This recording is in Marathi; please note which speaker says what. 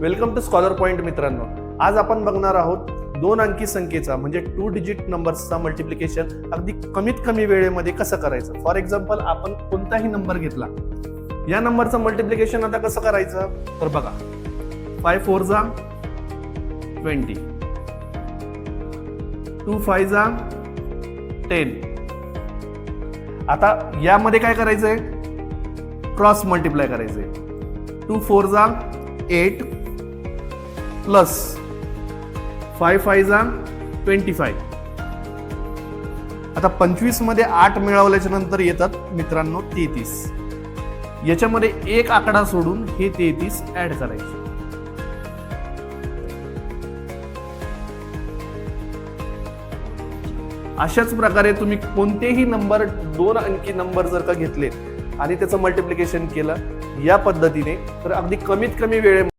Speaker 1: वेलकम टू स्कॉलर पॉइंट मित्रांनो. आज आपण बघणार आहोत 2 अंकी संख्येचा म्हणजे 2 डिजिट नंबर्सचा मल्टिप्लिकेशन अगदी कमीत कमी वेळेमध्ये कसं करायचं. फॉर एक्झाम्पल आपण कोणताही नंबर घेतला, या नंबरचं मल्टिप्लिकेशन आता कसं करायचं तर बघा, 5 4 जा 20, 2 5 जा 10. आता यामध्ये काय करायचंय, क्रॉस मल्टिप्लाय करायचंय. 2 4 जा 8 प्लस 5 5 जा 25. आता 25 मध्ये 8 मिळवल्याच्या नंतर येतात मित्रांनो 33. याच्यामध्ये एक आकडा सोडून हे 33 ऍड करायचे. अशाच प्रकारे तुम्ही कोणतेही नंबर 2 अंकी नंबर जर का घेतले आणि त्याचं मल्टिप्लिकेशन केलं या पद्धतीने, तर अगदी कमीत कमी वेळेमध्ये